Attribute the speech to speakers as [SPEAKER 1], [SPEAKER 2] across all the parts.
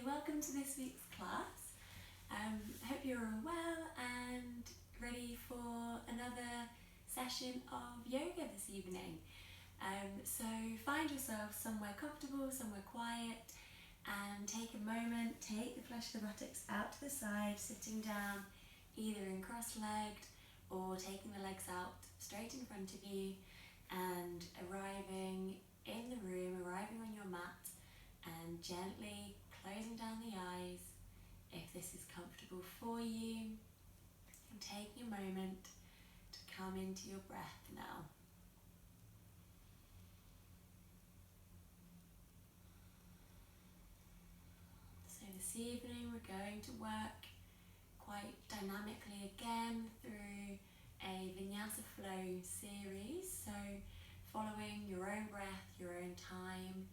[SPEAKER 1] welcome to this week's class. Hope you're all well and ready for another session of yoga this evening. So find yourself somewhere comfortable, somewhere quiet, and take a moment, take the flesh of the buttocks out to the side, sitting down either in cross-legged or taking the legs out straight in front of you and arriving in the room, arriving on your mat, and gently closing down the eyes if this is comfortable for you, and taking a moment to come into your breath now. So this evening we're going to work quite dynamically again through a vinyasa flow series, so following your own breath, your own time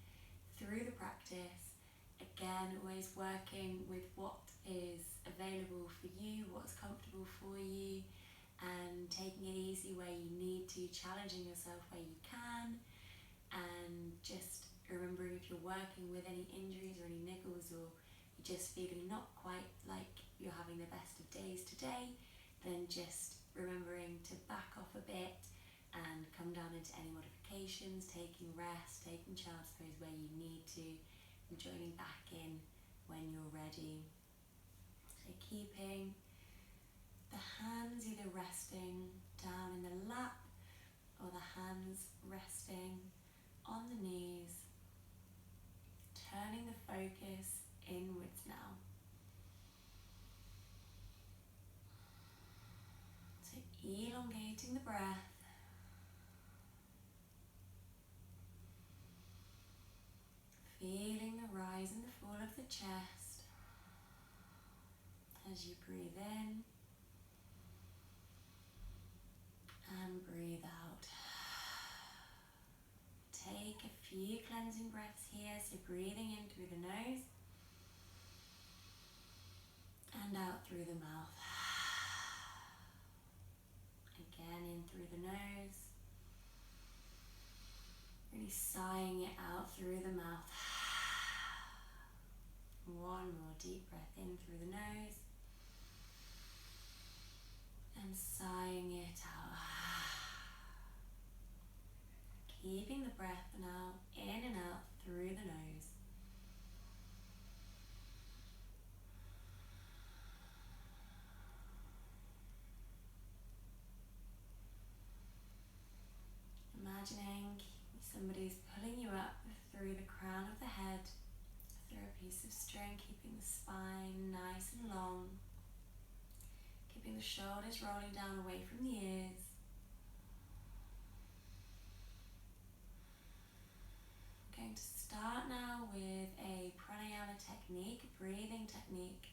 [SPEAKER 1] through the practice. Again, always working with what is available for you, what's comfortable for you, and taking it easy where you need to, challenging yourself where you can, and just remembering if you're working with any injuries or any niggles, or you're just feeling not quite like you're having the best of days today, then just remembering to back off a bit and come down into any modifications, taking rest, taking child's pose where you need to, and joining back in when you're ready. So keeping the hands either resting down in the lap or the hands resting on the knees, turning the focus inwards now. So elongating the breath. Feeling the rise and the fall of the chest as you breathe in and breathe out. Take a few cleansing breaths here, so breathing in through the nose and out through the mouth. Again, in through the nose, really sighing it out through the mouth. One more deep breath in through the nose and sighing it out. Keeping the breath now in and out through the nose. Imagining somebody's pulling you up through the crown of the head, through a piece of string, keeping the spine nice and long, keeping the shoulders rolling down away from the ears. I'm going to start now with a pranayama technique, a breathing technique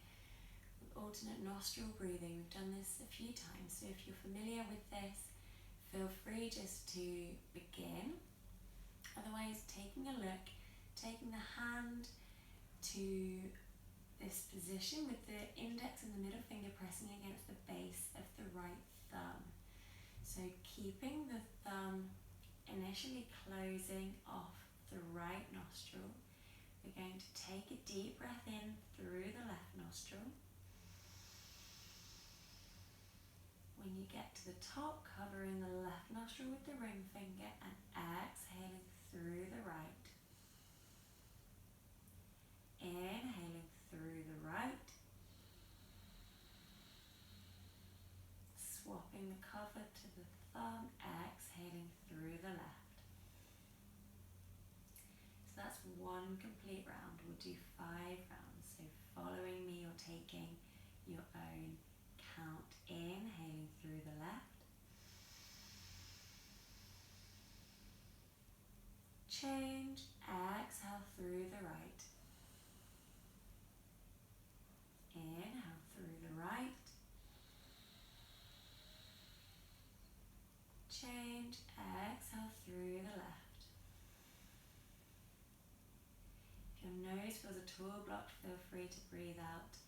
[SPEAKER 1] with alternate nostril breathing. We've done this a few times, so if you're familiar with this, feel free just to begin. Otherwise, taking a look, taking the hand to this position with the index and the middle finger pressing against the base of the right thumb. So keeping the thumb initially closing off the right nostril, we're going to take a deep breath in through the left nostril. When you get to the top, covering the left nostril with the ring finger and exhaling through the right. Inhaling through the right. Swapping the cover to the thumb, exhaling through the left. So that's one complete round. We'll do 5 rounds. So following me, you're taking your own count. Inhaling through the left. Change, exhale through the right. Inhale through the right. Change, exhale through the left. If your nose feels at all blocked, feel free to breathe out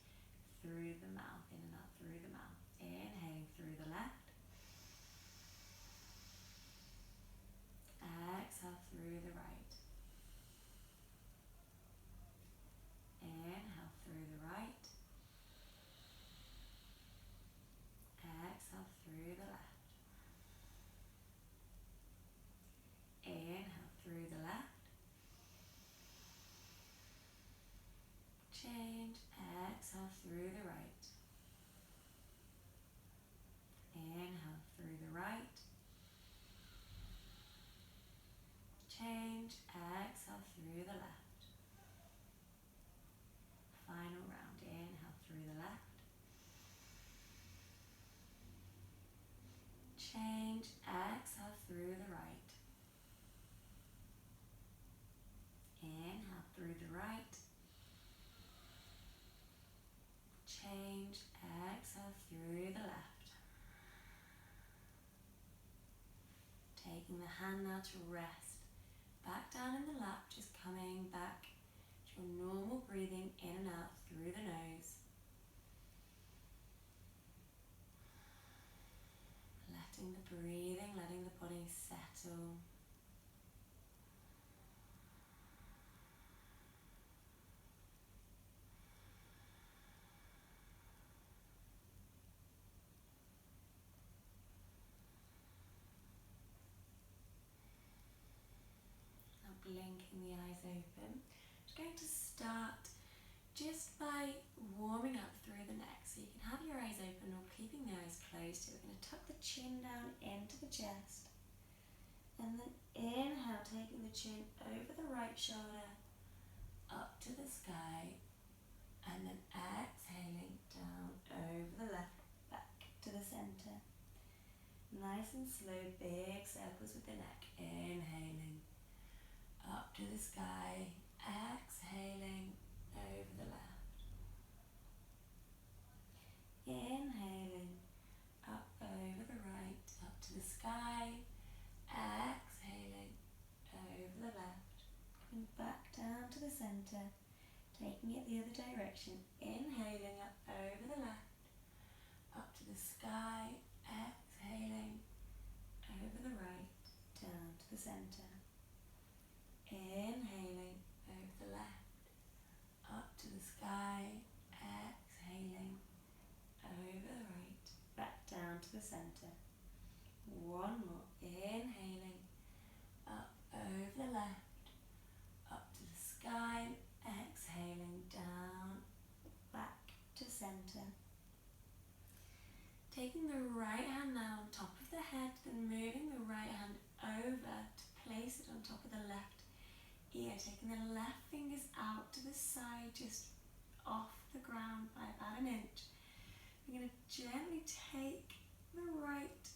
[SPEAKER 1] through the mouth, in and out through the mouth. Inhaling through the left. Exhale through the right. Inhale through the left. Taking the hand now to rest back down in the lap, just coming back to your normal breathing in and out through the nose. Letting the breathing, letting the body settle. Blinking the eyes open. Just going to start just by warming up through the neck. So you can have your eyes open or keeping the eyes closed. So we're going to tuck the chin down into the chest. And then inhale, taking the chin over the right shoulder, up to the sky. And then exhaling down over the left, back to the center. Nice and slow, big circles with the neck. Inhaling. Up to the sky, exhaling over the left. Inhaling, up over the right, up to the sky, exhaling over the left. Coming back down to the center, taking it the other direction. Inhaling up over the left, up to the sky, exhaling over the right, down to the center. Inhaling over the left, up to the sky, exhaling over the right, back down to the center. One more, inhaling, up over the left, up to the sky, exhaling down, back to center. Taking the right hand now on top of the head, then moving the right hand over to place it on top of the left ear, taking the left fingers out to the side, just off the ground by about an inch. We're going to gently take the right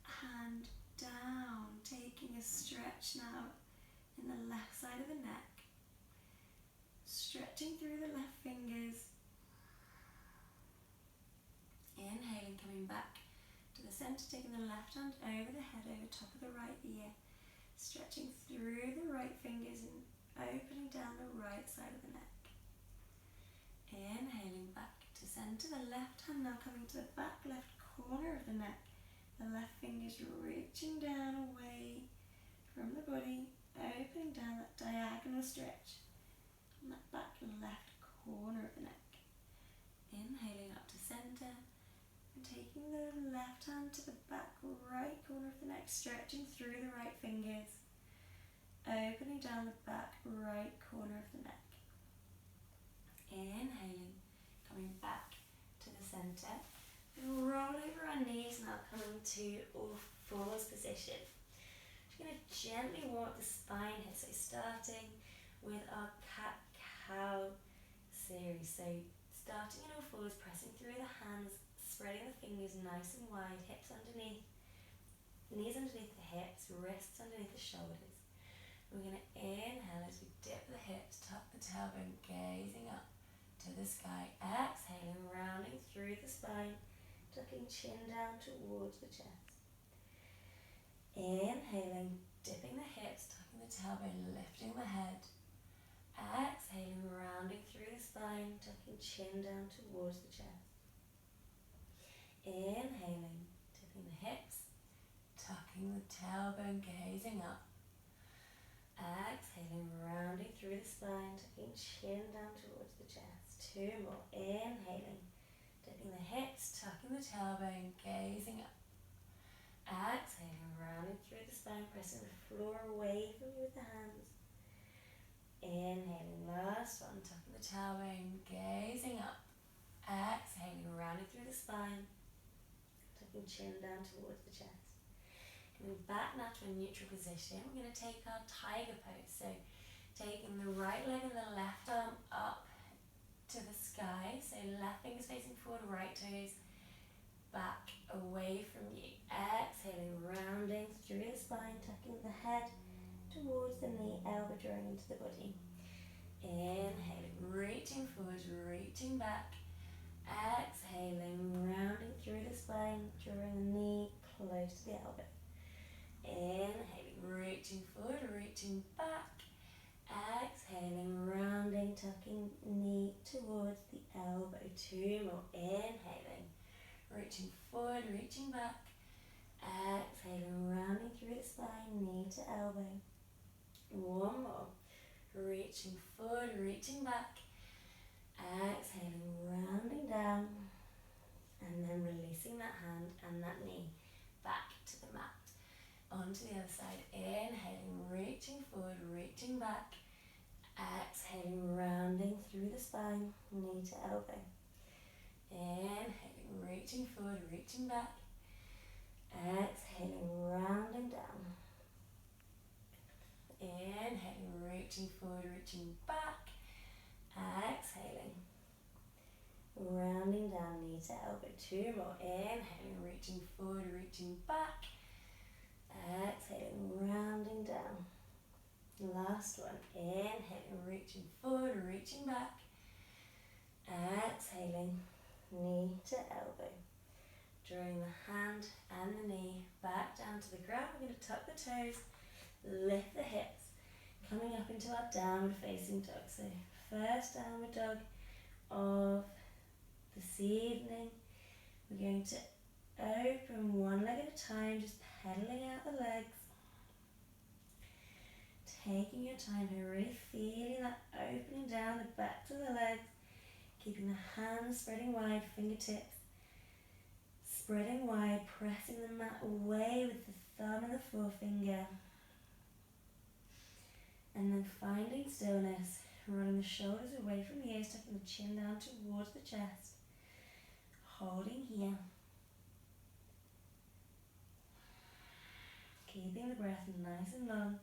[SPEAKER 1] hand down, taking a stretch now in the left side of the neck, stretching through the left fingers. Inhaling, coming back to the center, taking the left hand over the head, over top of the right ear. Stretching through the right fingers and opening down the right side of the neck. Inhaling back to center, the left hand now coming to the back left corner of the neck. The left fingers reaching down away from the body, opening down that diagonal stretch on that back left corner of the neck. Inhaling up to center and taking the left hand to the back right corner of the neck, stretching through the right fingers, opening down the back right corner of the neck. Inhaling, coming back to the center. Roll over our knees now, coming to all fours position. Just going to gently warm up the spine here. So starting with our cat-cow series. So starting in all fours, pressing through the hands, spreading the fingers nice and wide, hips underneath, knees underneath the hips, wrists underneath the shoulders. We're going to inhale as we dip the hips, tuck the tailbone, gazing up to the sky. Exhaling, rounding through the spine, tucking chin down towards the chest. Inhaling, dipping the hips, tucking the tailbone, lifting the head. Exhaling, rounding through the spine, tucking chin down towards the chest. Inhaling, dipping the hips, tucking the tailbone, gazing up. Exhaling, rounding through the spine, tucking chin down towards the chest. Two more. Inhaling, dipping the hips, tucking the tailbone, gazing up. Exhaling, rounding through the spine, pressing the floor away from you with the hands. Inhaling, last one, tucking the tailbone, gazing up. Exhaling, rounding through the spine, tucking chin down towards the chest. Coming back now to a neutral position, we're going to take our tiger pose. So taking the right leg and the left arm up to the sky. So left fingers facing forward, right toes back away from you. Exhaling, rounding through the spine, tucking the head towards the knee, elbow drawing into the body. Inhaling, reaching forward, reaching back. Exhaling, rounding through the spine, drawing the knee close to the elbow. Inhaling, reaching forward, reaching back. Exhaling, rounding, tucking knee towards the elbow. 2 more. Inhaling, reaching forward, reaching back. Exhaling, rounding through the spine, knee to elbow. 1 more. Reaching forward, reaching back. Exhaling, rounding down. And then releasing that hand and that knee back to the mat. Onto the other side. Inhaling, reaching forward, reaching back. Exhaling, rounding through the spine, knee to elbow. Inhaling, reaching forward, reaching back. Exhaling, rounding down. Inhaling, reaching forward, reaching back. Exhaling, rounding down, knee to elbow. 2 more. Inhaling, reaching forward, reaching back. Exhaling, rounding down. Last one. Inhaling, reaching forward, reaching back. Exhaling, knee to elbow. Drawing the hand and the knee back down to the ground. We're going to tuck the toes, lift the hips, coming up into our downward facing dog. So first downward dog of this evening. We're going to open one leg at a time, just pedaling out the legs. Taking your time here, really feeling that opening down the backs of the legs. Keeping the hands spreading wide, fingertips spreading wide, pressing the mat away with the thumb and the forefinger. And then finding stillness, rolling the shoulders away from the ears, tucking the chin down towards the chest. Holding here. Keeping the breath nice and long.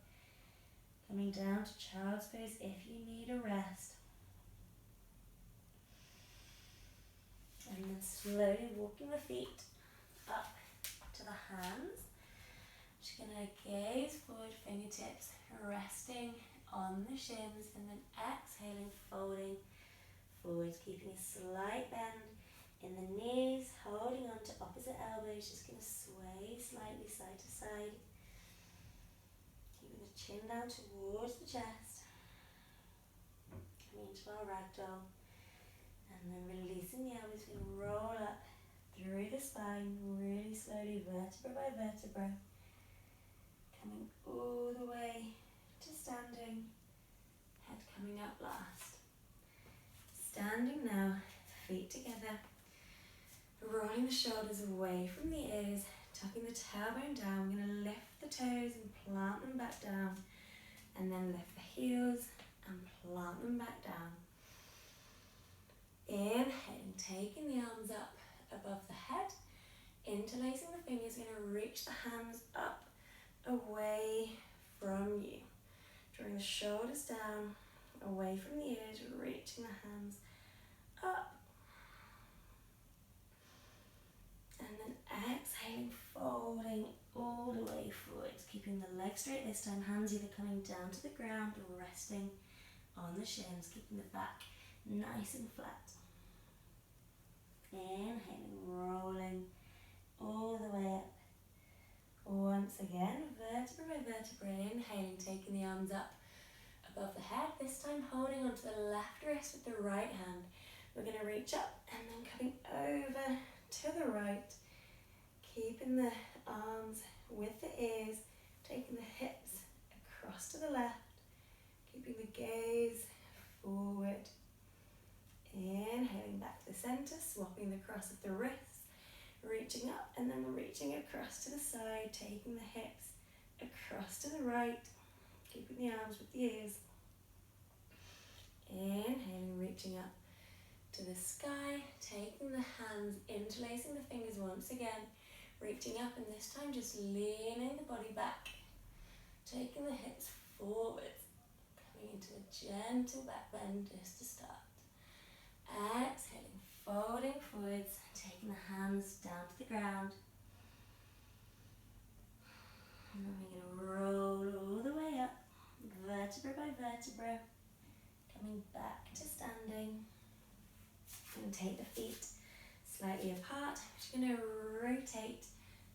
[SPEAKER 1] Coming down to child's pose if you need a rest. And then slowly walking the feet up to the hands. Just going to gaze forward, fingertips resting on the shins, and then exhaling, folding forwards, keeping a slight bend in the knees, holding on to opposite elbows, just going to sway slightly side to side. Keeping the chin down towards the chest. Coming into our ragdoll. And then releasing the elbows, going to roll up through the spine, really slowly, vertebra by vertebra. Coming all the way to standing, head coming up last. Standing now, feet together, rolling the shoulders away from the ears, tucking the tailbone down. We're going to lift the toes and plant them back down, and then lift the heels and plant them back down. Inhaling, taking the arms up above the head, interlacing the fingers. We're going to reach the hands up away from you. Drawing the shoulders down, away from the ears, reaching the hands up. And then exhaling, folding all the way forwards, keeping the legs straight this time, hands either coming down to the ground or resting on the shins, keeping the back nice and flat. Inhaling, rolling all the way up. Once again, vertebra by vertebra, inhaling, taking the arms up above the head, this time holding onto the left wrist with the right hand. We're going to reach up and then coming over to the right, keeping the arms with the ears, taking the hips across to the left, keeping the gaze forward. Inhaling back to the center, swapping the cross of the wrists, reaching up and then reaching across to the side, taking the hips across to the right, keeping the arms with the ears. Inhaling, reaching up to the sky, taking the hands, interlacing the fingers once again, reaching up, and this time just leaning the body back, taking the hips forward, coming into a gentle back bend just to start. Exhaling, folding forwards, taking the hands down to the ground. And then we're going to roll all the way up, vertebra by vertebra, coming back to standing. And take the feet slightly apart. I'm just going to rotate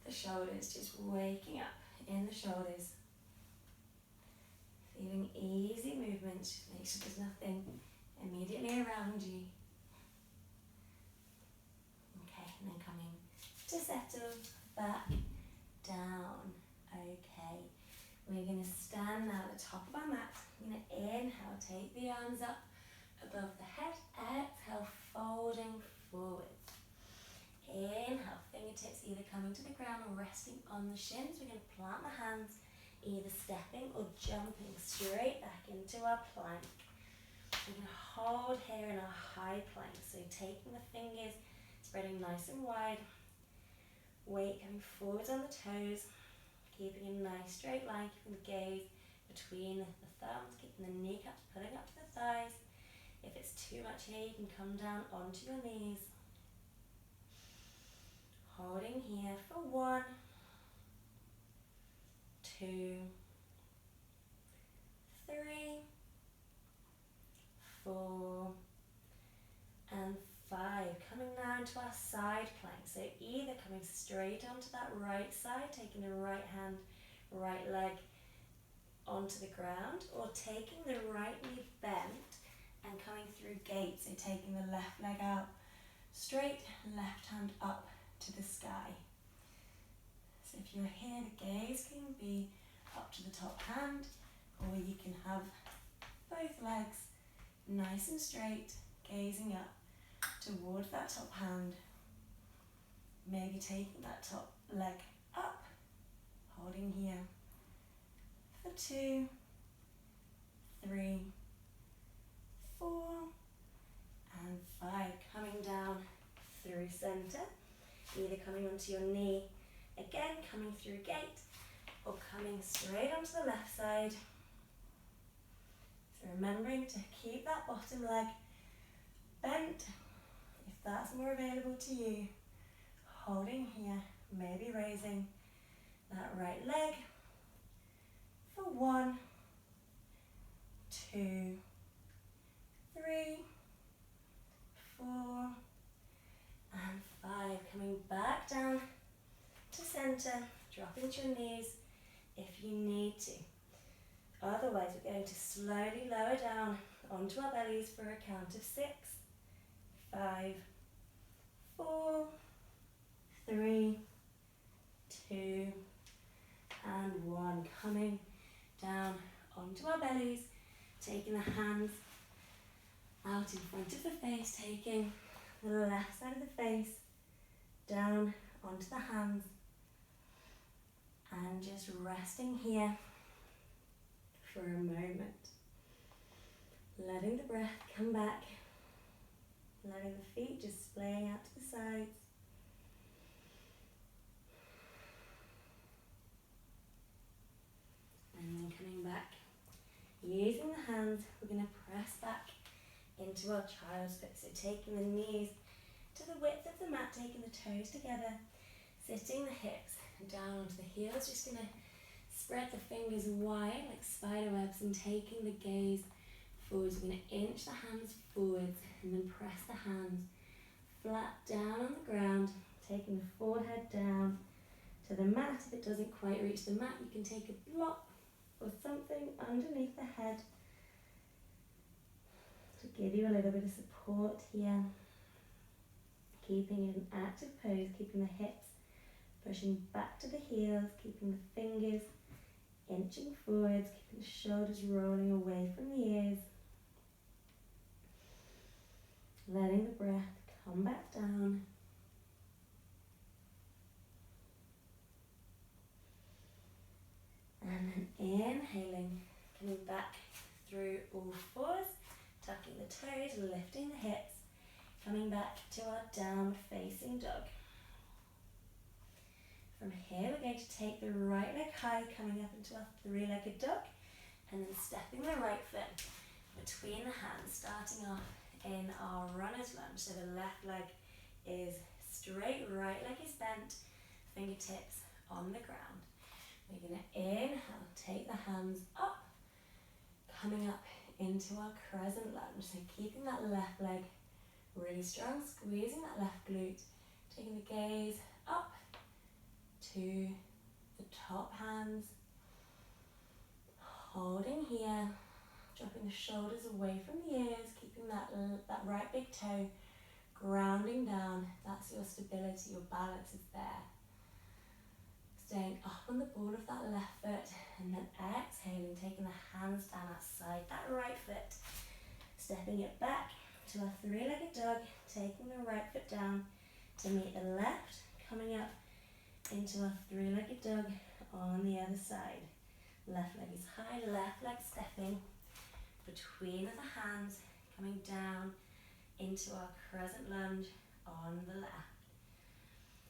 [SPEAKER 1] the shoulders, just waking up in the shoulders. Feeling easy movements, just make sure there's nothing immediately around you. Okay, and then coming to settle back down. Okay, we're going to stand now at the top of our mat. I'm going to inhale, take the arms up above the head. Exhale, folding forward. Inhale, fingertips either coming to the ground or resting on the shins. We're going to plant the hands, either stepping or jumping straight back into our plank. We're going to hold here in our high plank, so taking the fingers, spreading nice and wide, weight coming forwards on the toes, keeping a nice straight line, keeping the gaze between the thumbs, keeping the kneecaps pulling up to the thighs. If it's too much here, you can come down onto your knees. Holding here for 1, 2, 3, 4, and 5. Coming now into our side plank. So either coming straight onto that right side, taking the right hand, right leg onto the ground, or taking the right knee bent and coming through gate. So taking the left leg out straight, left hand up to the sky. So if you're here, the gaze can be up to the top hand, or you can have both legs nice and straight, gazing up towards that top hand. Maybe taking that top leg up, holding here for 2, 3, 4, and 5. Coming down through center, either coming onto your knee, again coming through gate, or coming straight onto the left side. So remembering to keep that bottom leg bent, if that's more available to you. Holding here, maybe raising that right leg for 1, 2, 3, 4, and 5. Coming back down to center, dropping to your knees if you need to. Otherwise, we're going to slowly lower down onto our bellies for a count of 6, 5, 4, 3, 2, and 1. Coming down onto our bellies, taking the hands out in front of the face, taking the left side of the face down onto the hands, and just resting here for a moment. Letting the breath come back, letting the feet just splaying out to the sides. And then coming back, using the hands, we're going to press back into our child's pose. So taking the knees to the width of the mat, taking the toes together, sitting the hips down onto the heels, just going to spread the fingers wide like spider webs and taking the gaze forwards. We're going to inch the hands forwards and then press the hands flat down on the ground, taking the forehead down to the mat. If it doesn't quite reach the mat, you can take a block or something underneath the head to give you a little bit of support here. Keeping an active pose, keeping the hips pushing back to the heels, keeping the fingers inching forwards, keeping the shoulders rolling away from the ears. Letting the breath come back down. And then inhaling, coming back through all fours, tucking the toes, lifting the hips, coming back to our downward facing dog. From here we're going to take the right leg high, coming up into our three-legged dog, and then stepping the right foot between the hands, starting off in our runner's lunge. So the left leg is straight, right leg is bent, fingertips on the ground. We're going to inhale, take the hands up, coming up into our crescent lunge. So keeping that left leg really strong, squeezing that left glute, Taking the gaze up to the top hands. Holding here. Dropping the shoulders away from the ears. Keeping that right big toe grounding down. That's your stability, your balance is there. Staying up on the ball of that left foot, and then exhaling, taking the hands down outside that right foot. Stepping it back to a three-legged dog, taking the right foot down to meet the left, coming up into a three-legged dog on the other side. Left leg is high, left leg stepping between the hands, coming down into our crescent lunge on the left.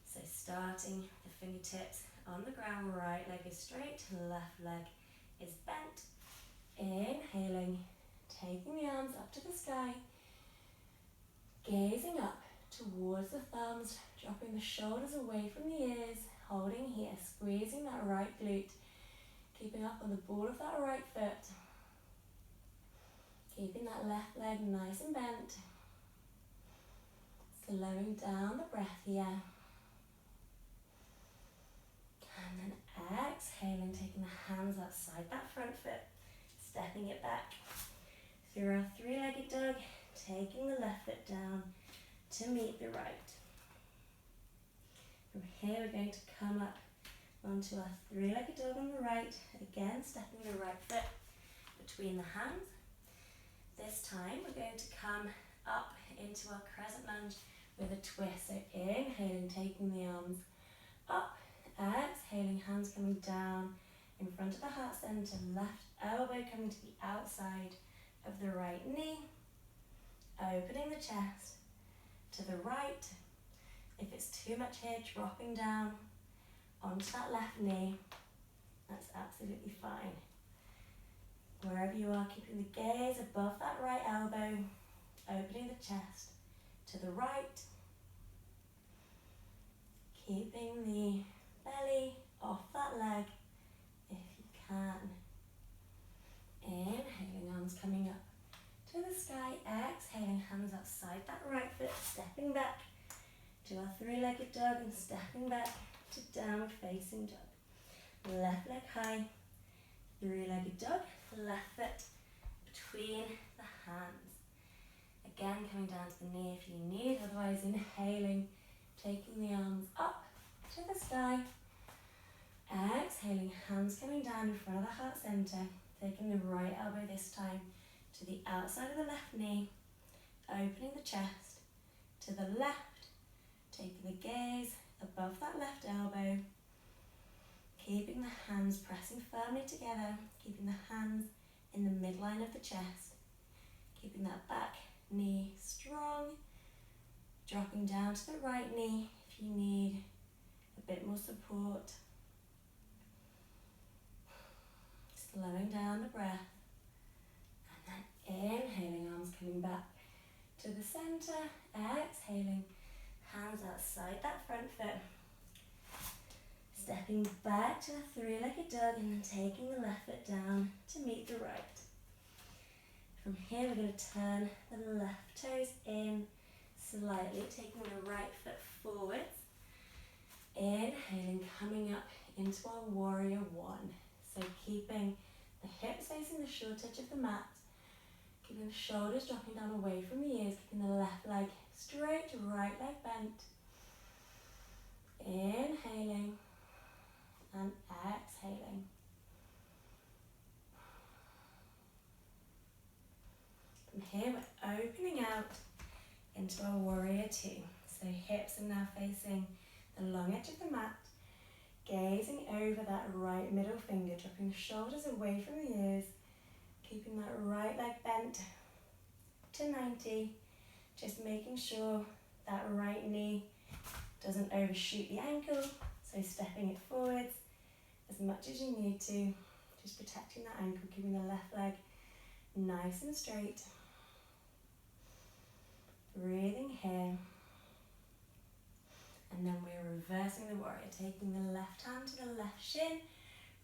[SPEAKER 1] So starting the fingertips on the ground, right leg is straight, left leg is bent. Inhaling, taking the arms up to the sky, gazing up towards the thumbs, dropping the shoulders away from the ears, holding here, squeezing that right glute, keeping up on the ball of that right foot, keeping that left leg nice and bent, slowing down the breath here. And then exhaling, taking the hands outside that front foot, stepping it back through our three-legged dog, taking the left foot down to meet the right. From here we're going to come up onto our three-legged dog on the right, again stepping the right foot between the hands. This time we're going to come up into our crescent lunge with a twist. So inhaling, taking the arms up, exhaling, hands coming down in front of the heart center, left elbow coming to the outside of the right knee, opening the chest to the right. If it's too much here, dropping down onto that left knee, that's absolutely fine. Wherever you are, keeping the gaze above that right elbow, opening the chest to the right, keeping the belly off that leg if you can. Inhaling, arms coming up to the sky, exhaling, hands outside that right foot, stepping back to our three-legged dog and stepping back to downward facing dog. Left leg high, three-legged dog, left foot between the hands. Again, coming down to the knee if you need, otherwise inhaling, taking the arms up to the sky. Exhaling, hands coming down in front of the heart center, taking the right elbow this time to the outside of the left knee, opening the chest to the left, taking the gaze above that left elbow, keeping the hands pressing firmly together, keeping the hands in the midline of the chest, keeping that back knee strong, dropping down to the right knee if you need a bit more support. Slowing down the breath, and then inhaling, arms coming back to the center, exhaling, hands outside that front foot, stepping back to a three-legged dog and then taking the left foot down to meet the right. From here we're going to turn the left toes in slightly, taking the right foot forwards, inhaling, coming up into our warrior one. So keeping the hips facing the short edge of the mat, keeping the shoulders dropping down away from the ears, keeping the left leg straight, right leg bent. Inhaling and exhaling. From here we're opening out into our warrior two. So hips are now facing the long edge of the mat, gazing over that right middle finger, dropping the shoulders away from the ears, keeping that right leg bent to 90, just making sure that right knee doesn't overshoot the ankle, so stepping it forwards as much as you need to, just protecting that ankle, keeping the left leg nice and straight. Breathing here. And then we're reversing the warrior, taking the left hand to the left shin,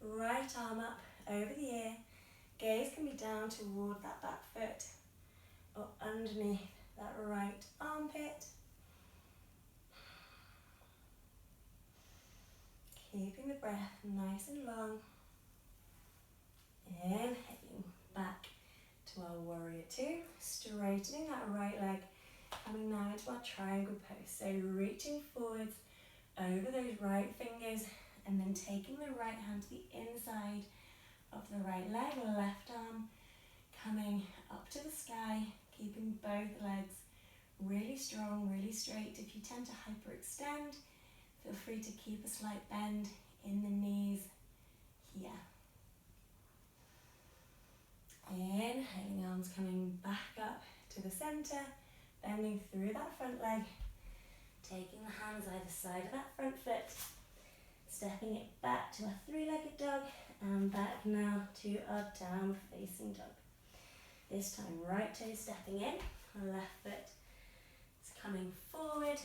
[SPEAKER 1] right arm up over the ear. Gaze can be down toward that back foot or underneath that right armpit. keeping the breath nice and long. Inhaling back to our warrior two, straightening that right leg, coming now into our triangle pose. So reaching forwards over those right fingers and then taking the right hand to the inside of the right leg, left arm coming up to the sky, keeping both legs really strong, really straight. If you tend to hyperextend, feel free to keep a slight bend in the knees here. Inhaling, arms coming back up to the center, bending through that front leg, taking the hands either side of that front foot, stepping it back to a three-legged dog, and back now to our downward facing dog. This time right toe stepping in, left foot is coming forward,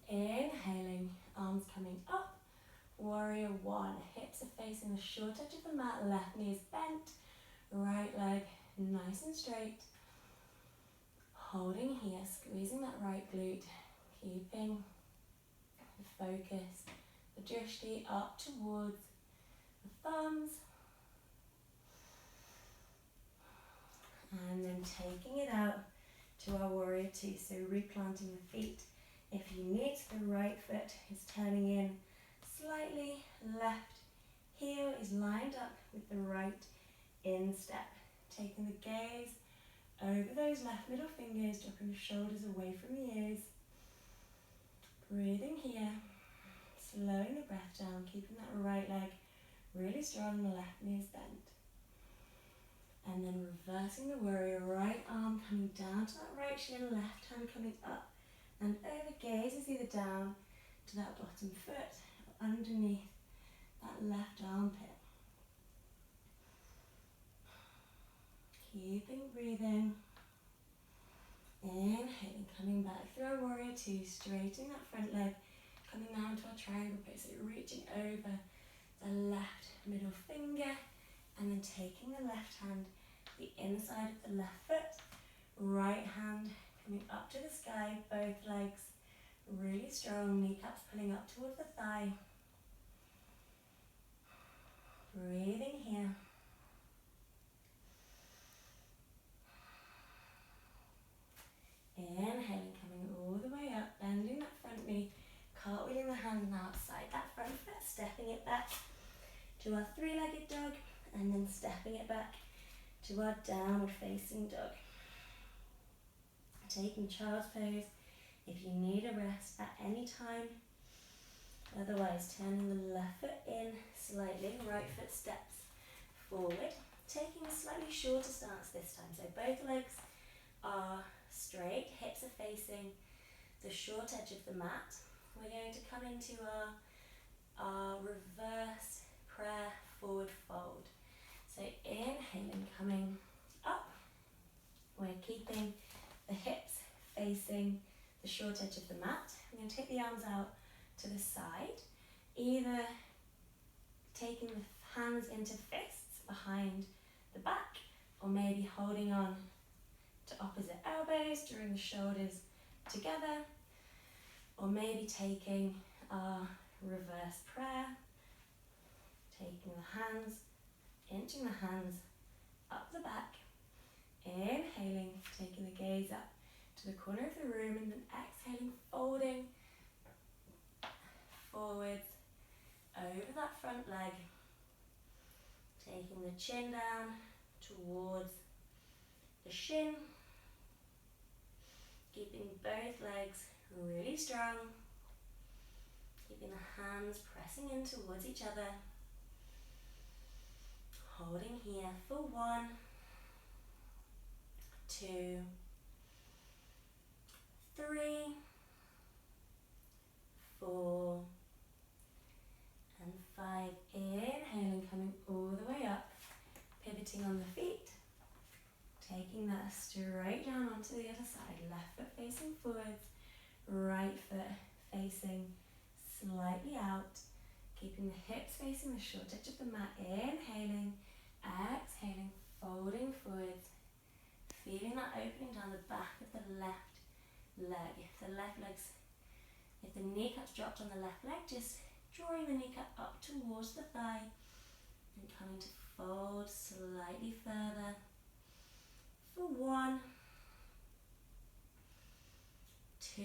[SPEAKER 1] inhaling, arms coming up, warrior one, hips are facing the short edge of the mat, left knee is bent, right leg nice and straight, holding here, squeezing that right glute, keeping the focus, the drishti up towards the thumbs, and then taking it out to our warrior two, so replanting the feet. If you need, the right foot is turning in slightly, left heel is lined up with the right instep, taking the gaze over those left middle fingers, dropping the shoulders away from the ears, breathing here, slowing the breath down, keeping that right leg really strong, the left knee is bent. And then reversing the warrior, right arm coming down to that right shin, left hand coming up and over, gaze is either down to that bottom foot or underneath that left armpit. Keeping breathing. Inhaling, coming back through our warrior two, straightening that front leg, coming now into our triangle pose, so reaching over the left middle finger and then taking the left hand the inside of the left foot, right hand coming up to the sky, both legs really strong, kneecaps pulling up towards the thigh. Breathing here. Inhaling, coming all the way up, bending that front knee, cartwheeling the hands now outside that front foot, stepping it back to our three-legged dog, and then stepping it back to our downward facing dog. Taking child's pose if you need a rest at any time. Otherwise, turning the left foot in slightly, right foot steps forward. Taking a slightly shorter stance this time, so both legs are straight, hips are facing the short edge of the mat. We're going to come into our reverse prayer forward fold. So inhaling, coming up, we're keeping the hips facing the short edge of the mat. I'm going to take the arms out to the side, either taking the hands into fists behind the back, or maybe holding on to opposite elbows, drawing the shoulders together, or maybe taking our reverse prayer, taking the hands, inching the hands up the back, inhaling, taking the gaze up to the corner of the room, and then exhaling, folding forwards over that front leg, taking the chin down towards the shin, keeping both legs really strong, keeping the hands pressing in towards each other, holding here for 1, 2, 3, 4, and 5. Inhaling, coming all the way up, pivoting on the feet, taking that straight down onto the other side, left foot facing forwards, right foot facing slightly out, keeping the hips facing the short edge of the mat. Inhaling, exhaling, folding forwards, feeling that opening down the back of the left leg. If the kneecaps dropped on the left leg, just drawing the kneecap up towards the thigh and coming to fold slightly further for 1, 2,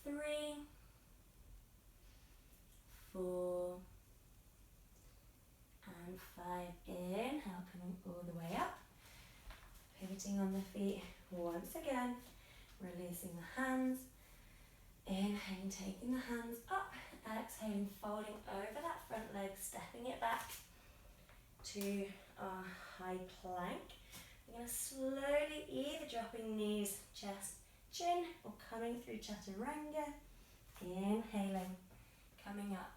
[SPEAKER 1] 3, 4 and 5. Inhale, coming all the way up, pivoting on the feet once again, releasing the hands, inhaling, taking the hands up, exhaling, folding over that front leg, stepping it back to our high plank. We're going to slowly either dropping knees, chest, chin, or coming through chaturanga. Inhaling, coming up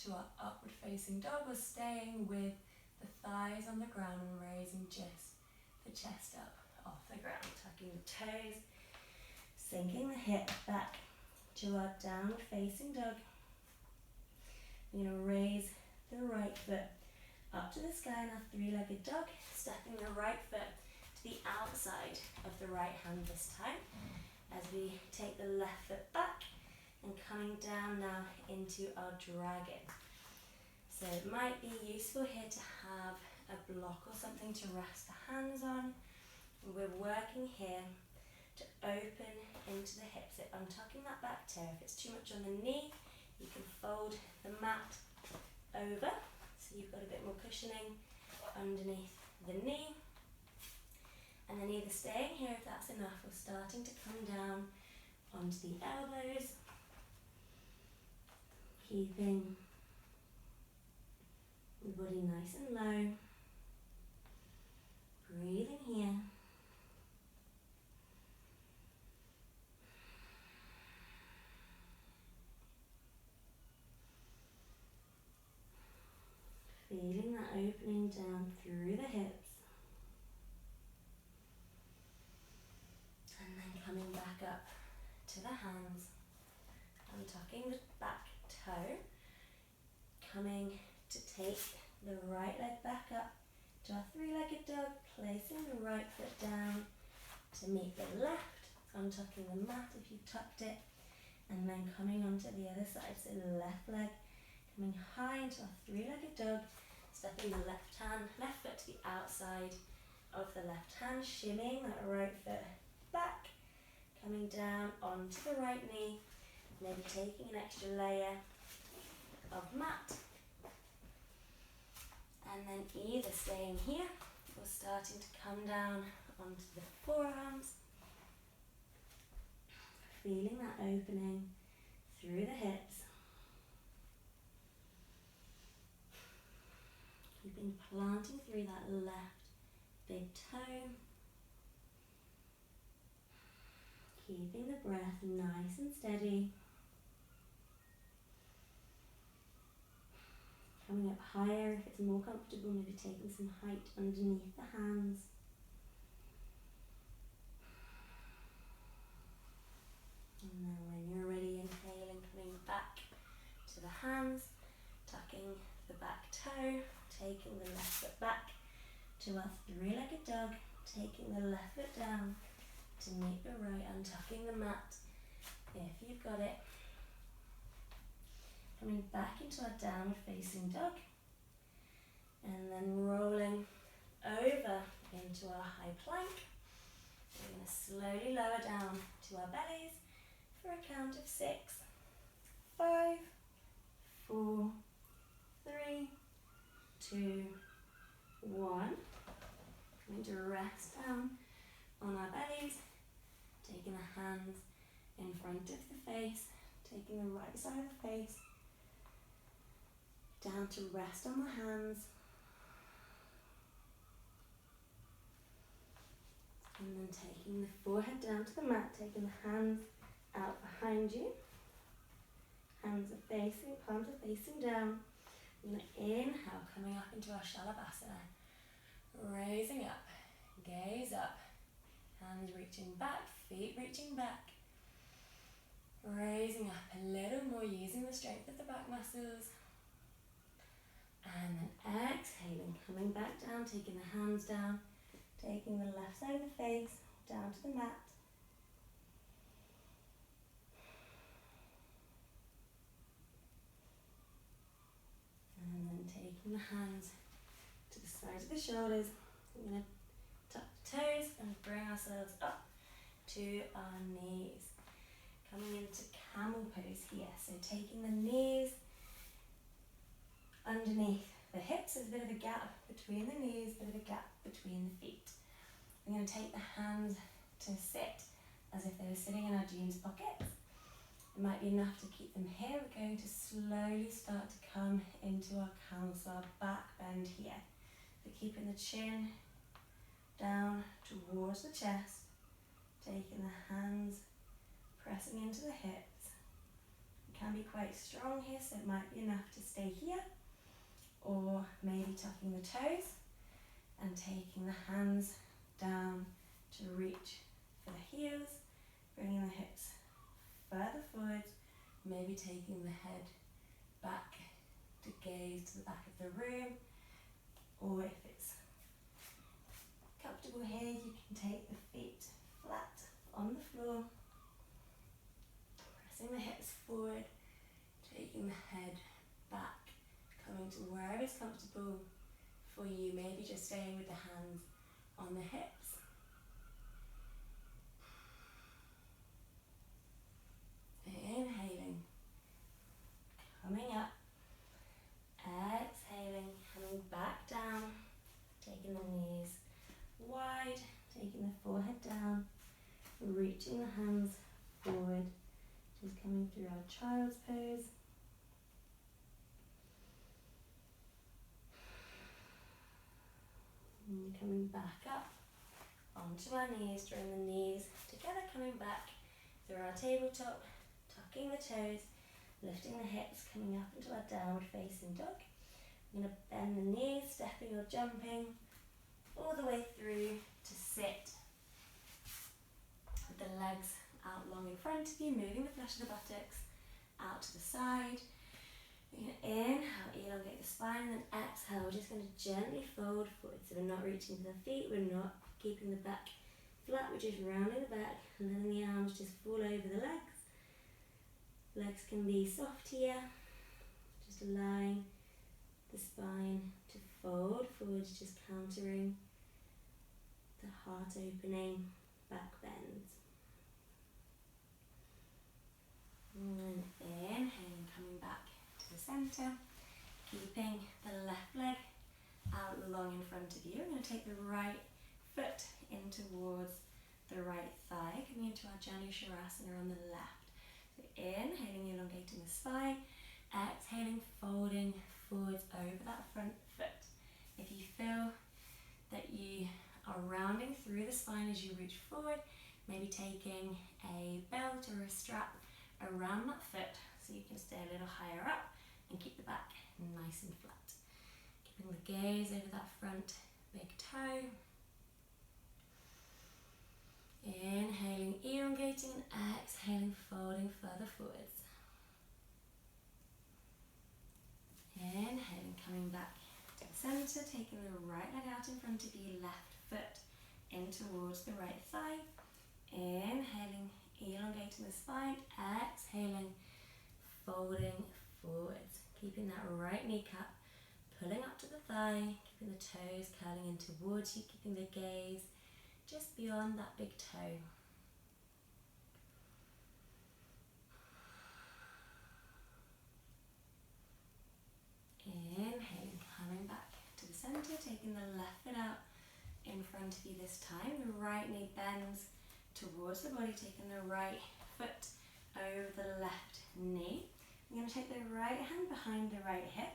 [SPEAKER 1] to our upward facing dog, or staying with the thighs on the ground and raising just the chest up off the ground, tucking the toes, sinking the hip back to our downward facing dog. We're going to raise the right foot up to the sky in our three-legged dog, stepping the right foot to the outside of the right hand this time, as we take the left foot back and coming down now into our dragon. So it might be useful here to have a block or something to rest the hands on. We're working here to open into the hips, so untucking that back toe. If it's too much on the knee, you can fold the mat over, so you've got a bit more cushioning underneath the knee. And then either staying here if that's enough, or starting to come down onto the elbows, keeping the body nice and low, breathing here. Feeling that opening down through the hips. And then coming back up to the hands, untucking the back toe, coming to take the right leg back up to our three-legged dog, placing the right foot down to meet the left, untucking the mat if you've tucked it, and then coming onto the other side, so the left leg coming high into our three-legged dog, stepping the left foot to the outside of the left hand, shimmying that right foot back, coming down onto the right knee, maybe taking an extra layer of mat, and then either staying here or starting to come down onto the forearms, feeling that opening through the hips, keeping planting through that left big toe, keeping the breath nice and steady. Coming up higher if it's more comfortable, maybe taking some height underneath the hands. And then when you're ready, inhaling, coming back to the hands, tucking the back toe, taking the left foot back to our three-legged dog, taking the left foot down to meet the right, untucking the mat if you've got it. Coming back into our downward facing dog, and then rolling over into our high plank. We're going to slowly lower down to our bellies for a count of 6, 5, 4, 3, 2, 1. Going to rest down on our bellies, taking the hands in front of the face, taking the right side of the face down to rest on the hands, and then taking the forehead down to the mat, taking the hands out behind you, hands are facing, palms are facing down. We're going to inhale, coming up into our Shalabhasana, raising up, gaze up, hands reaching back, feet reaching back, raising up a little more, using the strength of the back muscles. And then exhaling, coming back down, taking the hands down, taking the left side of the face down to the mat. Taking the hands to the sides of the shoulders. We're going to tuck the toes and bring ourselves up to our knees. Coming into camel pose here. So taking the knees underneath the hips. There's a bit of a gap between the knees, a bit of a gap between the feet. We're going to take the hands to sit as if they were sitting in our jeans pockets. It might be enough to keep them here. We're going to slowly start to come into our camel, so our back bend here. So keeping the chin down towards the chest, taking the hands, pressing into the hips. It can be quite strong here, so it might be enough to stay here, or maybe tucking the toes and taking the hands down to reach for the heels, bringing the hips further forwards, maybe taking the head back to gaze to the back of the room, or if it's comfortable here, you can take the feet flat on the floor, pressing the hips forward, taking the head back, coming to wherever is comfortable for you, maybe just staying with the hands on the hips. Inhaling, coming up, exhaling, coming back down, taking the knees wide, taking the forehead down, reaching the hands forward, just coming through our child's pose. And coming back up onto our knees, drawing the knees together, coming back through our tabletop, tucking the toes, lifting the hips, coming up into our downward facing dog. I'm going to bend the knees, stepping or jumping all the way through to sit with the legs out long in front of you, moving the flesh of the buttocks out to the side. We're going to inhale, elongate the spine, and then exhale. We're just going to gently fold forward. So we're not reaching to the feet, we're not keeping the back flat, we're just rounding the back and letting the arms just fall over the legs. Legs can be soft here, just allowing the spine to fold forwards, just countering the heart opening back bends. And then inhaling, coming back to the centre, keeping the left leg out long in front of you. We're going to take the right foot in towards the right thigh, coming into our Janu Shavasana on the left. So inhaling, elongating the spine, exhaling, folding forwards over that front foot. If you feel that you are rounding through the spine as you reach forward, maybe taking a belt or a strap around that foot so you can stay a little higher up and keep the back nice and flat. Keeping the gaze over that front big toe. Inhaling, elongating, and exhaling, folding further forwards. Inhaling, coming back to the centre, taking the right leg out in front of you, left foot in towards the right thigh. Inhaling, elongating the spine, exhaling, folding forwards. Keeping that right kneecap pulling up to the thigh, keeping the toes curling in towards you, keeping the gaze just beyond that big toe. Inhaling, coming back to the centre, taking the left foot out in front of you this time. The right knee bends towards the body, taking the right foot over the left knee. I'm going to take the right hand behind the right hip.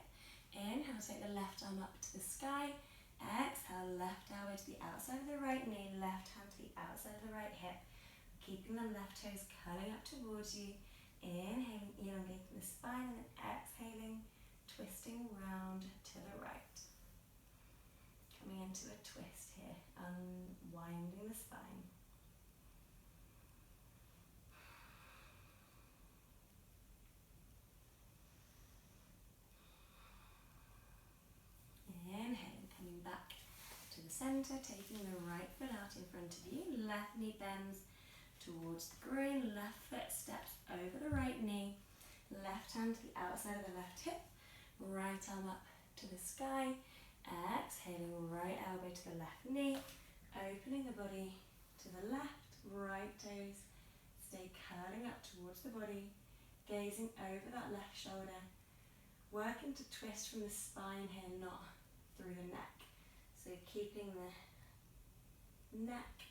[SPEAKER 1] Inhale, take the left arm up to the sky. Exhale, left elbow to the outside of the right knee, left hand to the outside of the right hip. Keeping the left toes curling up towards you. Inhaling, elongating the spine, and then exhaling, twisting round to the right. Coming into a twist here, unwinding the spine. Inhaling, coming back to the centre, taking the right foot out in front of you, left knee bends towards the groin, left foot steps over the right knee, left hand to the outside of the left hip, right arm up to the sky. Exhaling, right elbow to the left knee, opening the body to the left, right toes. Stay curling up towards the body, gazing over that left shoulder. Working to twist from the spine here, not through the neck. So keeping the neck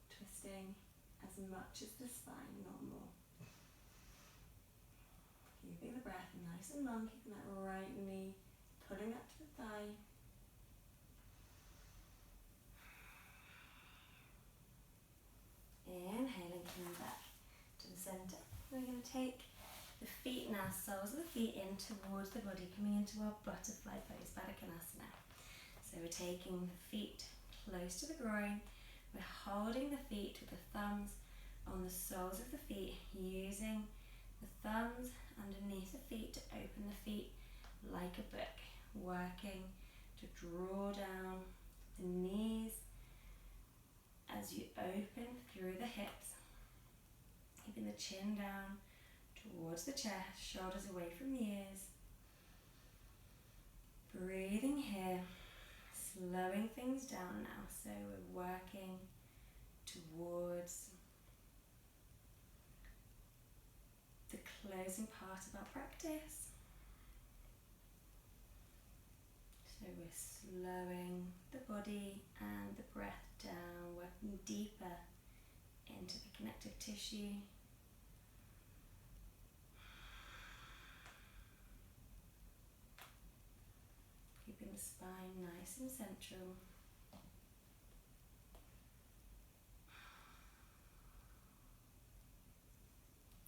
[SPEAKER 1] twisting as much as the spine, not more. Keeping the breath nice and long, keeping that right knee pulling up to the thigh. Inhaling, coming back to the centre. We're going to take the feet now, soles of the feet in towards the body, coming into our butterfly pose, Baddha Konasana. So we're taking the feet close to the groin. We're holding the feet with the thumbs on the soles of the feet, using the thumbs underneath the feet to open the feet like a book, working to draw down the knees as you open through the hips, keeping the chin down towards the chest, shoulders away from the ears. Breathing here, slowing things down now, so we're working towards the closing part of our practice. So we're slowing the body and the breath down, working deeper into the connective tissue. Keeping the spine nice and central.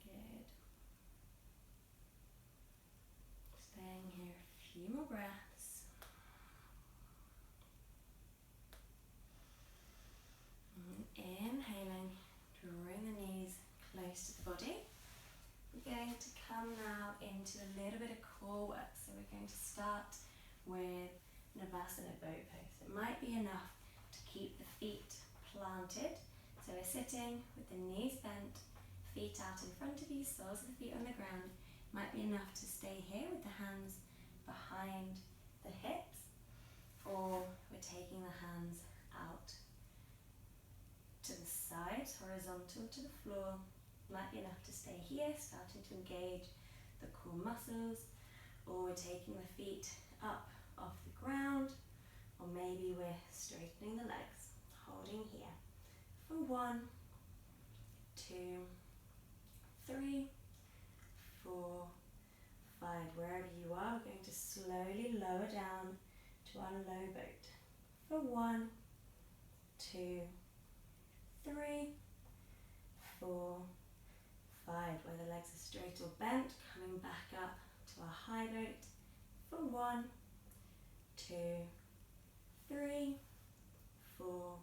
[SPEAKER 1] Good. Staying here a few more breaths. Inhaling, drawing the knees close to the body. We're going to come now into a little bit of core work. So we're going to start with Navasana boat pose. It might be enough to keep the feet planted. So we're sitting with the knees bent, feet out in front of you, soles of the feet on the ground. Might be enough to stay here with the hands behind the hips, or we're taking the hands out to the sides, horizontal to the floor. Might be enough to stay here, starting to engage the core muscles, or we're taking the feet up off the ground, or maybe we're straightening the legs, holding here for 1, 2, 3, 4, 5. Wherever you are, we're going to slowly lower down to our low boat for 1, 2, 3, 4, 5. Where the legs are straight or bent, coming back up to our high boat for 1, 2, 3, 4,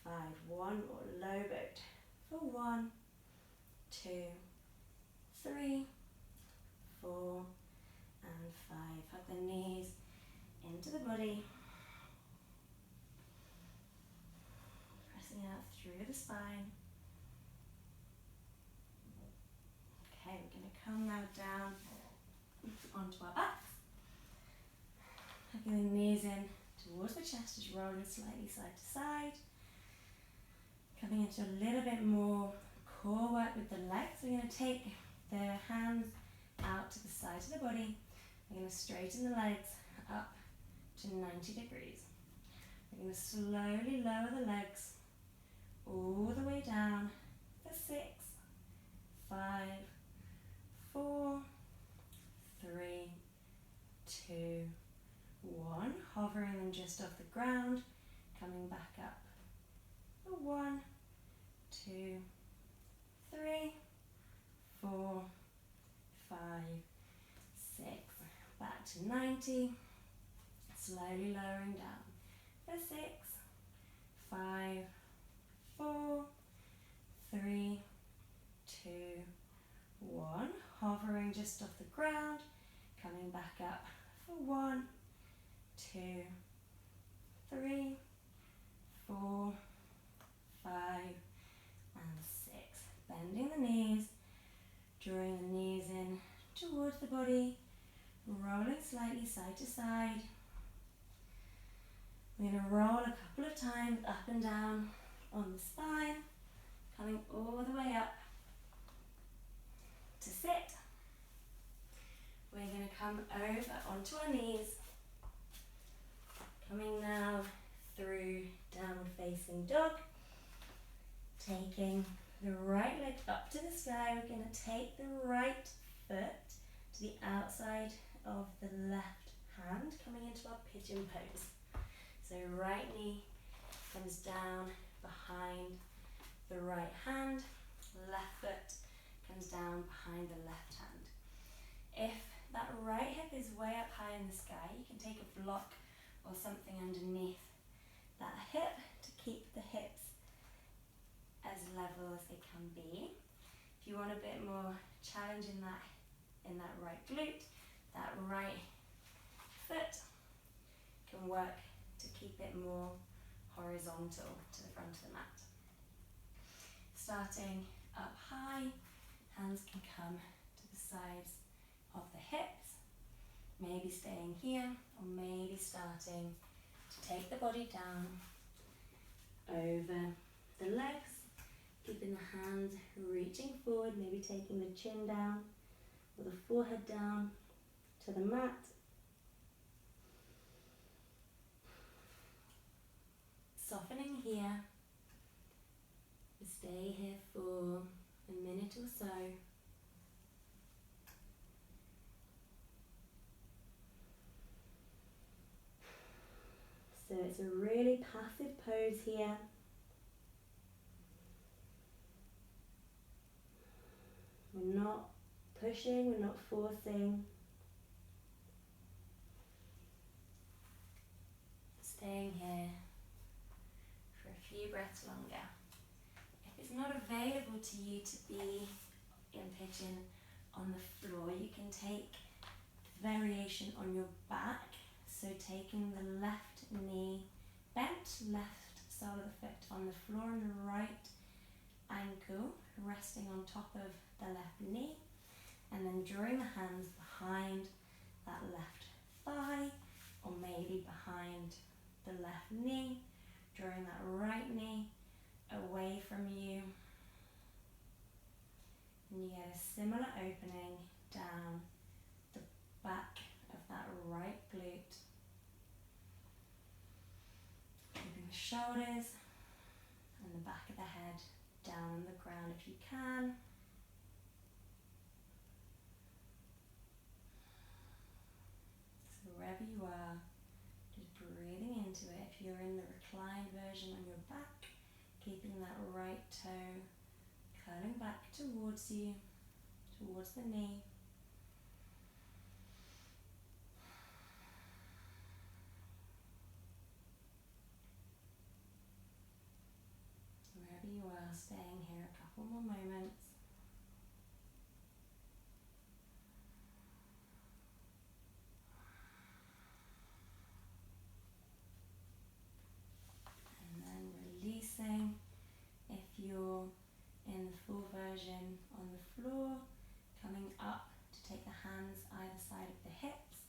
[SPEAKER 1] 5. One more low boat for 1, 2, 3, 4, and 5. Hug the knees into the body, pressing out through the spine. Okay, we're going to come now down onto our backs. Hugging the knees in towards the chest, just rolling slightly side to side. Coming into a little bit more core work with the legs. We're going to take the hands out to the side of the body. We're going to straighten the legs up to 90 degrees. We're going to slowly lower the legs all the way down for 6, 5, 4, 3, 2, 1. Hovering them just off the ground, coming back up for 1, 2, 3, 4, 5, 6. Back to 90. Slowly lowering down for 6, 5, 4, 3, 2, 1. Hovering just off the ground, coming back up for 1, 2, 3, 4, 5, and 6. Bending the knees, drawing the knees in towards the body rolling slightly side to side. We're going to roll a couple of times up and down on the spine, coming all the way up to sit. We're going to come over onto our knees, coming now through downward facing dog, taking the right leg up to the sky. We're going to take the right foot to the outside of the left hand, coming into our pigeon pose. So right knee comes down behind the right hand, left foot comes down behind the left hand. If that right hip is way up high in the sky, you can take a block or something underneath that hip to keep the hips as level as they can be. If you want a bit more challenge in that right glute, that right foot can work to keep it more horizontal to the front of the mat. Starting up high, hands can come to the sides of the hips, maybe staying here or maybe starting to take the body down over the legs, keeping the hands reaching forward, maybe taking the chin down or the forehead down to the mat. Softening here. Stay here for a minute or so. So it's a really passive pose here. We're not pushing, we're not forcing. Staying here for a few breaths longer. If it's not available to you to be in pigeon on the floor, you can take variation on your back. So taking the left knee bent, left sole of the foot on the floor and the right ankle resting on top of the left knee, and then drawing the hands behind that left thigh or maybe behind the left knee, drawing that right knee away from you, and you get a similar opening down the back of that right glute, keeping the shoulders and the back of the head down on the ground if you can. So wherever you are, just breathing into it. If you're in the reclined version on your back, keeping that right toe curling back towards you, towards the knee. Wherever you are, staying here a couple more moments. And then releasing. If you're in the full version on the floor, coming up to take the hands either side of the hips,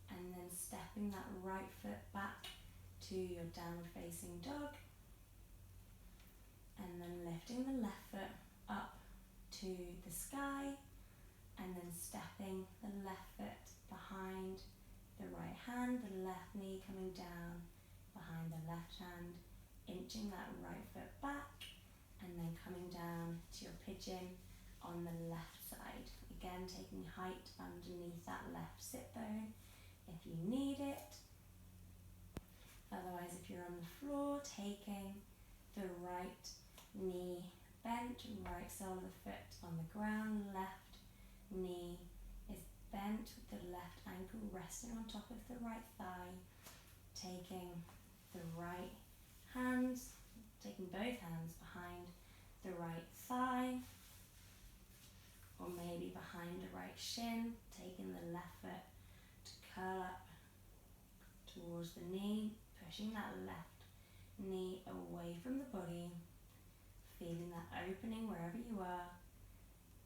[SPEAKER 1] and then stepping that right foot back to your downward facing dog, and then lifting the left foot up to the sky, and then stepping the left foot behind the right hand, the left knee coming down behind the left hand, inching that right foot back, and then coming down to your pigeon on the left side. Again, taking height underneath that left sit bone if you need it. Otherwise, if you're on the floor, taking the right knee bent, right sole of the foot on the ground, left knee is bent with the left ankle resting on top of the right thigh, taking the right hands, taking both hands behind the right thigh, or maybe behind the right shin, taking the left foot to curl up towards the knee, pushing that left knee away from the body, feeling that opening wherever you are,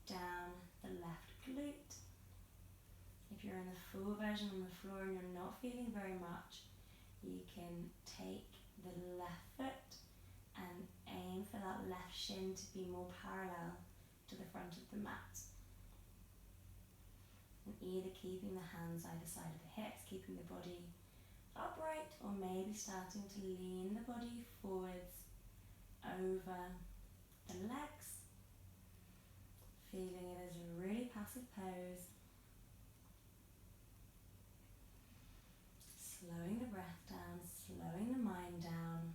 [SPEAKER 1] down the left glute. If If you're in the full version on the floor and you're not feeling very much, you can take the left foot and aim for that left shin to be more parallel to the front of the mat. And either keeping the hands either side of the hips, keeping the body upright, or maybe starting to lean the body forwards over the legs, feeling it as a really passive pose. Slowing the breath down, slowing the mind down.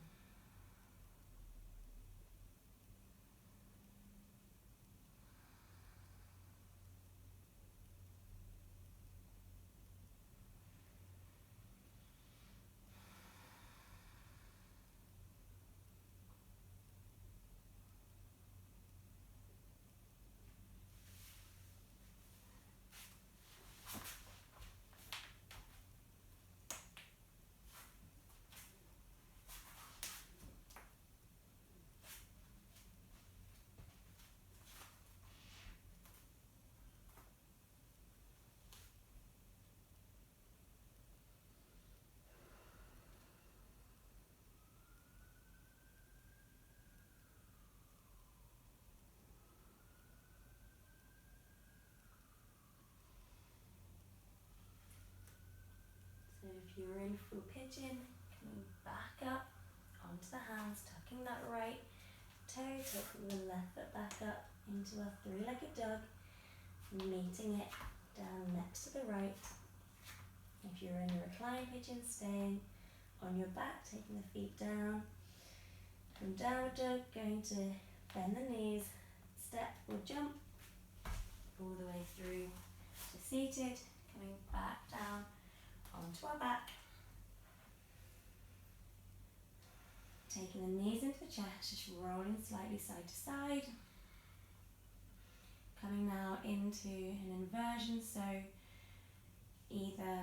[SPEAKER 1] So if you're in full pigeon, coming back up onto the hands, tucking that right toe, taking the left foot back up into a three-legged dog, meeting it down next to the right. If you're in a reclined pigeon, staying on your back, taking the feet down. From downward dog, going to bend the knees, step or jump all the way through to seated, coming back down onto our back. Taking the knees into the chest, just rolling slightly side to side. Coming now into an inversion, so either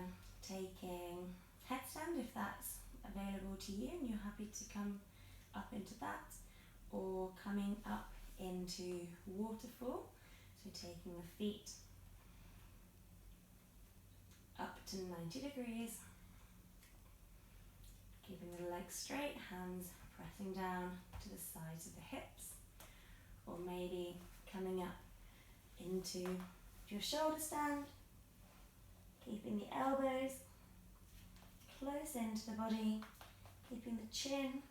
[SPEAKER 1] taking headstand if that's available to you and you're happy to come up into that, or coming up into waterfall, so taking the feet up to 90 degrees, keeping the legs straight, hands pressing down to the sides of the hips, or maybe coming up into your shoulder stand, keeping the elbows close into the body, keeping the chin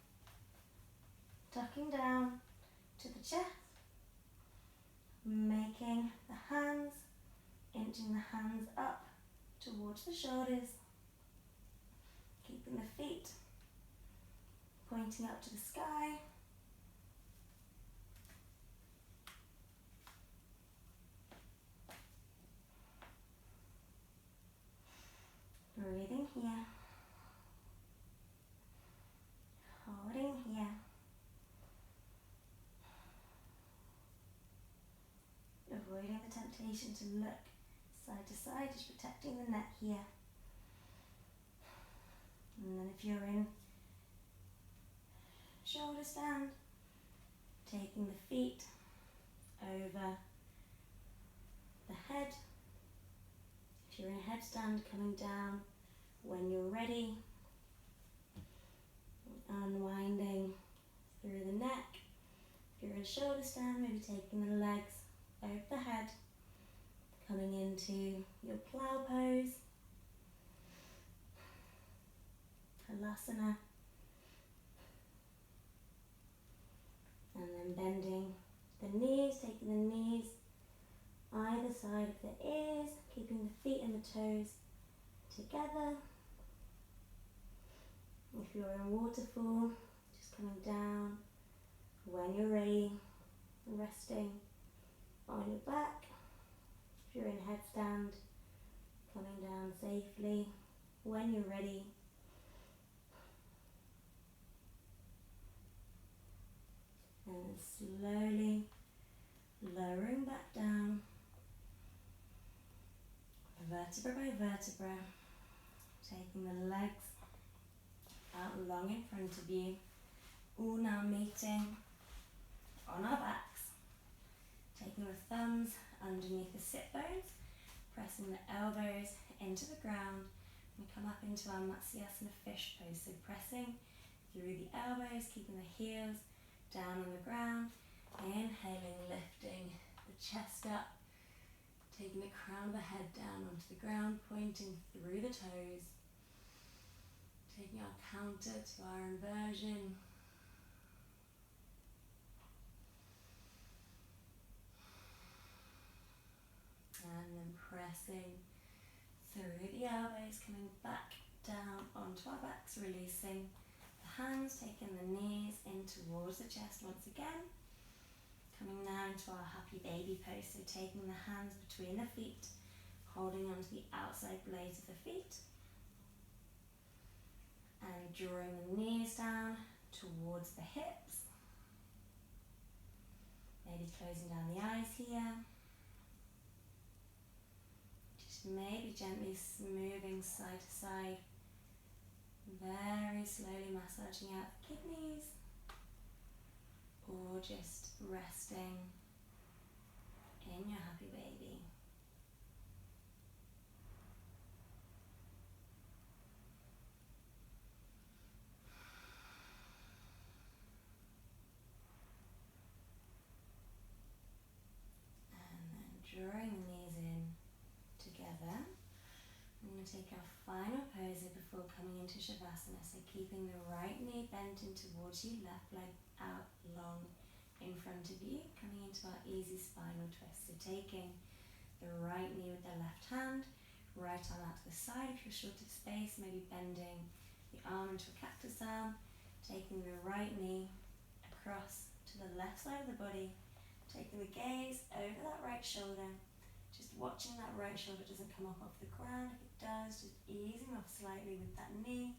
[SPEAKER 1] tucking down to the chest, making the hands, inching the hands up towards the shoulders, keeping the feet pointing up to the sky. Breathing here, holding here. Avoiding the temptation to look side to side, just protecting the neck here. And then if you're in shoulder stand, taking the feet over the head. If you're in headstand, coming down when you're ready, unwinding through the neck. If you're in shoulder stand, maybe taking the legs over the head, coming into your plow pose, Halasana, and then bending the knees, taking the knees either side of the ears, keeping the feet and the toes together. If you're in waterfall, just coming down when you're ready, resting on your back. If you're in headstand, coming down safely when you're ready. And then slowly lowering back down, vertebra by vertebra, taking the legs out long in front of you, all now meeting on our backs, taking the thumbs underneath the sit bones, pressing the elbows into the ground. We come up into our Matsyasana fish pose, so pressing through the elbows, keeping the heels down on the ground. Inhaling, lifting the chest up, taking the crown of the head down onto the ground, pointing through the toes. Taking our counter to our inversion. And then pressing through the elbows, coming back down onto our backs, releasing the hands, taking the knees in towards the chest once again. Coming now into our happy baby pose, so taking the hands between the feet, holding onto the outside blades of the feet. And drawing the knees down towards the hips. Maybe closing down the eyes here. Just maybe gently moving side to side. Very slowly massaging out the kidneys. Or just resting in your happy baby. Drawing the knees in together. I'm going to take our final pose before coming into Shavasana. So keeping the right knee bent in towards you, left leg out long in front of you. Coming into our easy spinal twist. So taking the right knee with the left hand, right arm out to the side if you're short of space, maybe bending the arm into a cactus arm. Taking the right knee across to the left side of the body. Taking the gaze over that right shoulder, just watching that right shoulder doesn't come up off the ground. If it does, just easing off slightly with that knee.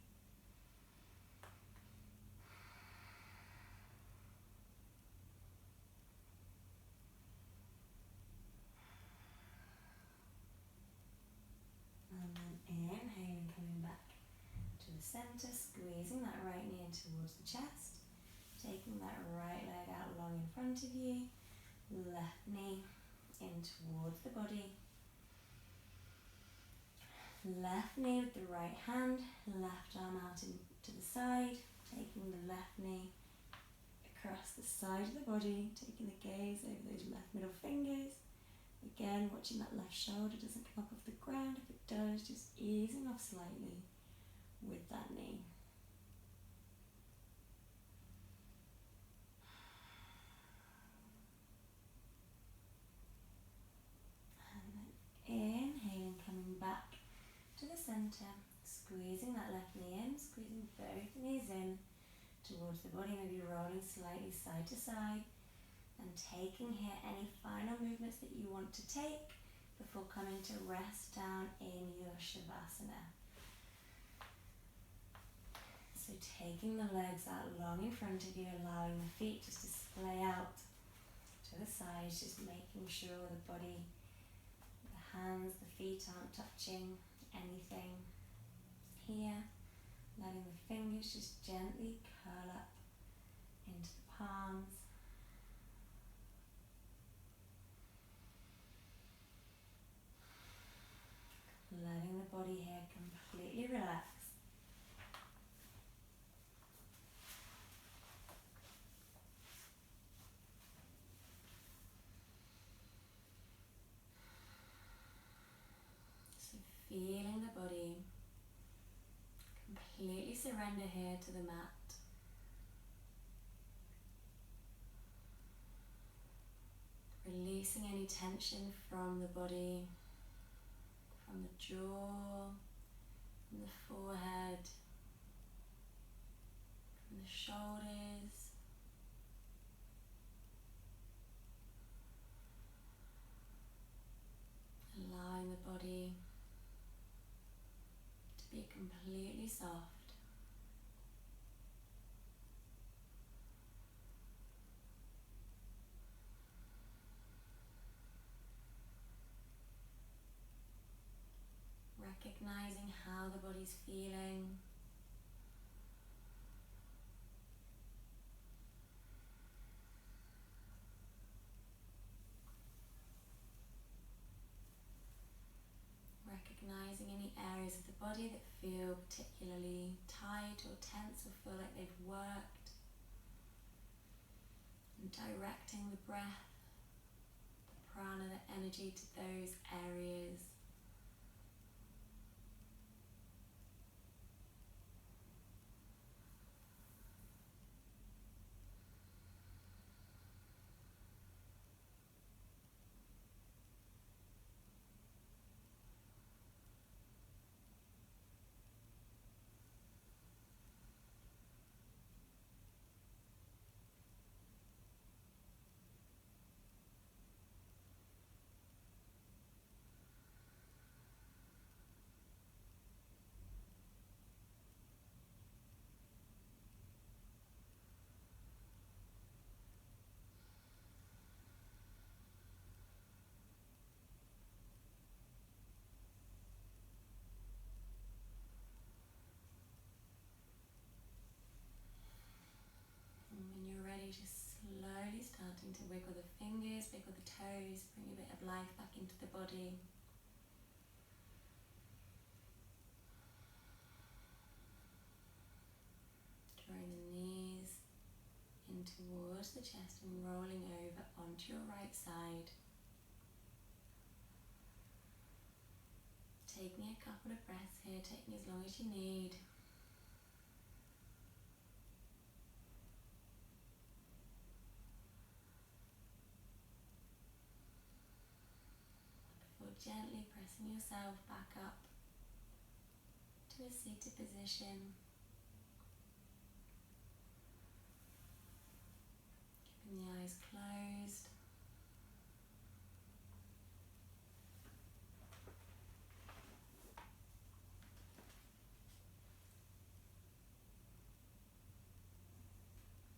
[SPEAKER 1] And then inhaling, coming back to the center, squeezing that right knee in towards the chest. Taking that right leg out long in front of you. Left knee in towards the body. Left knee with the right hand, left arm out to the side, taking the left knee across the side of the body, taking the gaze over those left middle fingers. Again, watching that left shoulder doesn't come up off the ground. If it does, just easing off slightly with that knee. Inhaling, coming back to the center, squeezing that left knee in, squeezing both knees in towards the body, maybe rolling slightly side to side, and taking here any final movements that you want to take before coming to rest down in your Shavasana. So taking the legs out long in front of you, allowing the feet just to splay out to the sides, just making sure the body, hands, the feet aren't touching anything here. Letting the fingers just gently curl up into the palms. Letting the body here completely relax. Feeling the body completely surrender here to the mat. Releasing any tension from the body, from the jaw, from the forehead, from the shoulders. Allowing the body to be completely soft. Recognizing how the body's feeling. Recognizing any areas of the body that feel particularly tight or tense or feel like they've worked. And directing the breath, the prana, the energy to those areas. When you're ready, just slowly starting to wiggle the fingers, wiggle the toes, bring a bit of life back into the body. Drawing the knees in towards the chest and rolling over onto your right side. Taking a couple of breaths here, taking as long as you need. Before gently pressing yourself back up to a seated position. Keeping the eyes closed.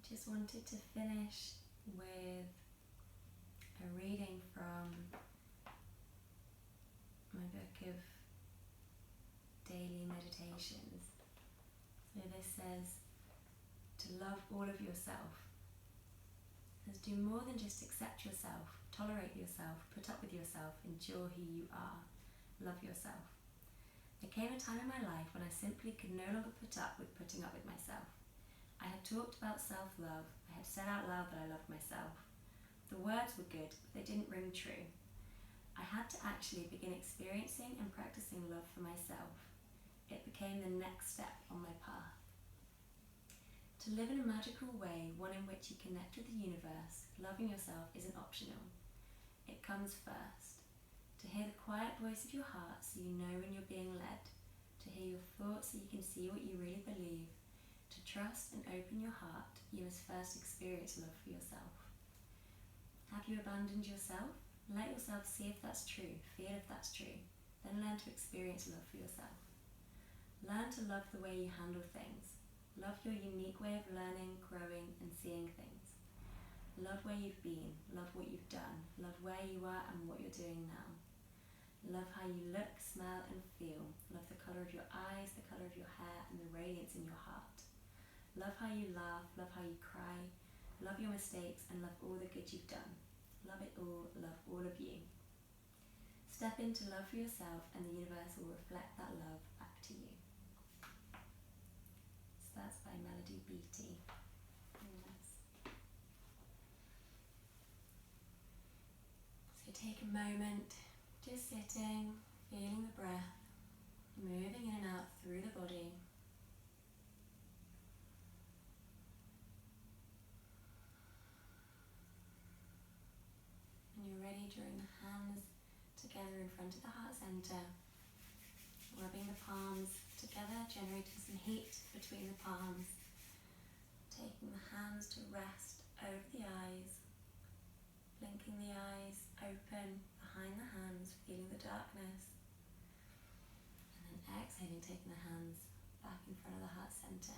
[SPEAKER 1] Just wanted to finish with a reading from my book of daily meditations. So this says to love all of yourself. It says do more than just accept yourself, tolerate yourself, put up with yourself, endure who you are. Love yourself. There came a time in my life when I simply could no longer put up with putting up with myself. I had talked about self-love. I had said out loud that I loved myself. The words were good, but they didn't ring true. I had to actually begin experiencing and practicing love for myself. It became the next step on my path. To live in a magical way, one in which you connect with the universe, loving yourself isn't optional. It comes first. To hear the quiet voice of your heart so you know when you're being led. To hear your thoughts so you can see what you really believe. To trust and open your heart, you must first experience love for yourself. Have you abandoned yourself? Let yourself see if that's true, feel if that's true. Then learn to experience love for yourself. Learn to love the way you handle things. Love your unique way of learning, growing, and seeing things. Love where you've been, love what you've done, love where you are and what you're doing now. Love how you look, smell, and feel. Love the colour of your eyes, the colour of your hair, and the radiance in your heart. Love how you laugh, love how you cry, love your mistakes and love all the good you've done. Love it all, love all of you. Step into love for yourself and the universe will reflect that love back to you. So that's by Melody Beattie. Yes. So take a moment, just sitting, feeling the breath, moving in and out through the body. When you're ready, drawing the hands together in front of the heart center, rubbing the palms together, generating some heat between the palms, taking the hands to rest over the eyes, blinking the eyes open behind the hands, feeling the darkness, and then exhaling, taking the hands back in front of the heart center.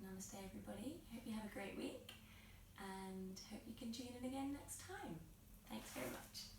[SPEAKER 1] Namaste everybody, hope you have a great week and hope you can tune in again next time. Thanks very much.